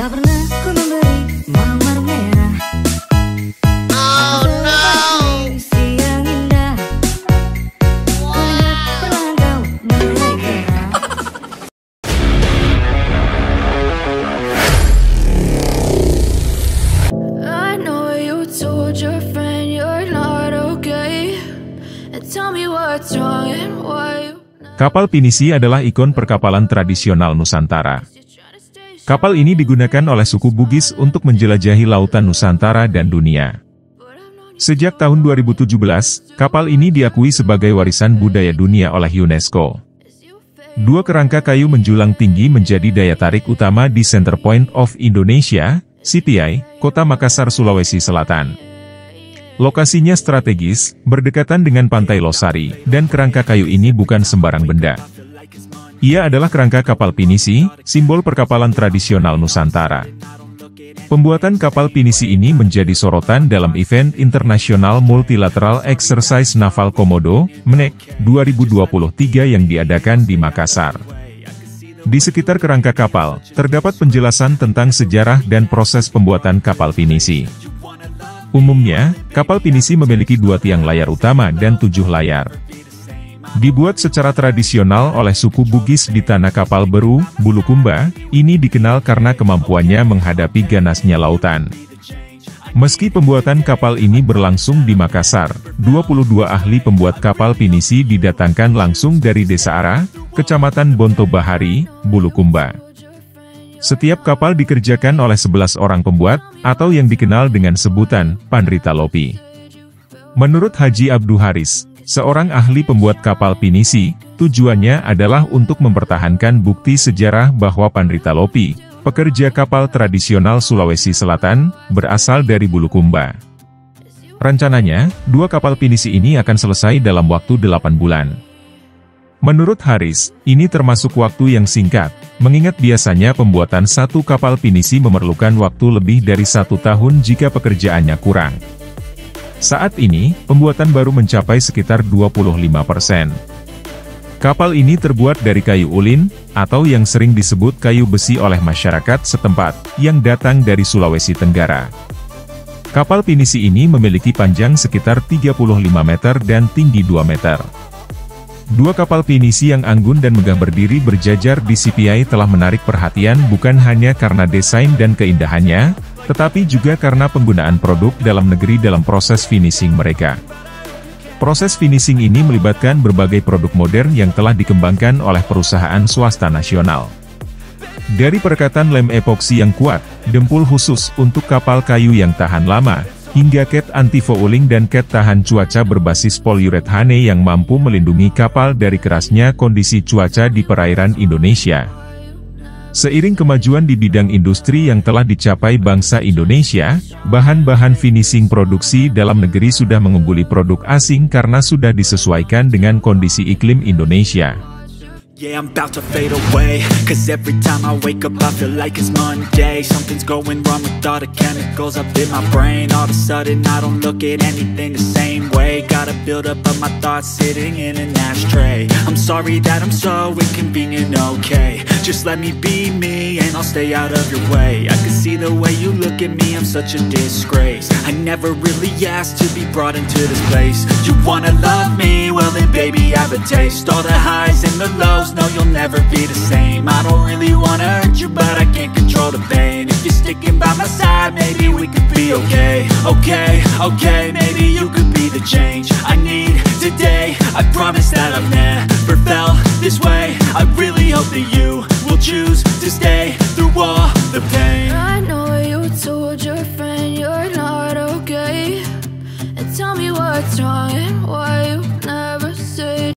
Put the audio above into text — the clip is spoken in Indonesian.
Tak pernah ku memberi mawar merah. Oh no. Siang indah. Kulihat perangkau mereka. I know you told your friend you're not okay. And tell me what's wrong and why you. Kapal pinisi adalah ikon perkapalan tradisional Nusantara. Kapal ini digunakan oleh suku Bugis untuk menjelajahi lautan Nusantara dan dunia. Sejak tahun 2017, kapal ini diakui sebagai warisan budaya dunia oleh UNESCO. Dua kerangka kayu menjulang tinggi menjadi daya tarik utama di Center Point of Indonesia, CPI, Kota Makassar, Sulawesi Selatan. Lokasinya strategis, berdekatan dengan Pantai Losari, dan kerangka kayu ini bukan sembarang benda. Ia adalah kerangka kapal pinisi, simbol perkapalan tradisional Nusantara. Pembuatan kapal pinisi ini menjadi sorotan dalam event International Multilateral Exercise Naval Komodo, MNEC, 2023 yang diadakan di Makassar. Di sekitar kerangka kapal, terdapat penjelasan tentang sejarah dan proses pembuatan kapal pinisi. Umumnya, kapal pinisi memiliki 2 tiang layar utama dan 7 layar. Dibuat secara tradisional oleh suku Bugis di tanah kapal Beru, Bulukumba, ini dikenal karena kemampuannya menghadapi ganasnya lautan. Meski pembuatan kapal ini berlangsung di Makassar, 22 ahli pembuat kapal pinisi didatangkan langsung dari Desa Ara, Kecamatan Bonto Bahari, Bulukumba. Setiap kapal dikerjakan oleh 11 orang pembuat, atau yang dikenal dengan sebutan Pandrita Lopi. Menurut Haji Abdu Haris, seorang ahli pembuat kapal pinisi, tujuannya adalah untuk mempertahankan bukti sejarah bahwa Pandrita Lopi, pekerja kapal tradisional Sulawesi Selatan, berasal dari Bulukumba. Rencananya, 2 kapal pinisi ini akan selesai dalam waktu 8 bulan. Menurut Haris, ini termasuk waktu yang singkat, mengingat biasanya pembuatan 1 kapal pinisi memerlukan waktu lebih dari 1 tahun jika pekerjaannya kurang. Saat ini, pembuatan baru mencapai sekitar 25%. Kapal ini terbuat dari kayu ulin, atau yang sering disebut kayu besi oleh masyarakat setempat, yang datang dari Sulawesi Tenggara. Kapal pinisi ini memiliki panjang sekitar 35 meter dan tinggi 2 meter. 2 kapal pinisi yang anggun dan megah berdiri berjajar di CPI telah menarik perhatian bukan hanya karena desain dan keindahannya, tetapi juga karena penggunaan produk dalam negeri dalam proses finishing mereka. Proses finishing ini melibatkan berbagai produk modern yang telah dikembangkan oleh perusahaan swasta nasional. Dari perekatan lem epoksi yang kuat, dempul khusus untuk kapal kayu yang tahan lama, hingga cat anti-fouling dan cat tahan cuaca berbasis polyurethane yang mampu melindungi kapal dari kerasnya kondisi cuaca di perairan Indonesia. Seiring kemajuan di bidang industri yang telah dicapai bangsa Indonesia, bahan-bahan finishing produksi dalam negeri sudah mengungguli produk asing karena sudah disesuaikan dengan kondisi iklim Indonesia. Yeah, I'm about to fade away, cause every time I wake up I feel like it's Monday. Something's going wrong with all the chemicals up in my brain. All of a sudden I don't look at anything the same way. Gotta build up of my thoughts sitting in an ashtray. I'm sorry that I'm so inconvenient, okay. Just let me be me and I'll stay out of your way. I can see the way you look at me, I'm such a disgrace. I never really asked to be brought into this place. You wanna love me? Well then baby I have a taste. All the highs and the lows, no, you'll never be the same. I don't really wanna hurt you, but I can't control the pain. If you're sticking by my side, maybe we could be okay. Okay, maybe you could be the change I need today. I promise that I've never felt this way. I really hope that you will choose to stay through all the pain. I know you told your friend you're not okay. And tell me what's wrong and why you never said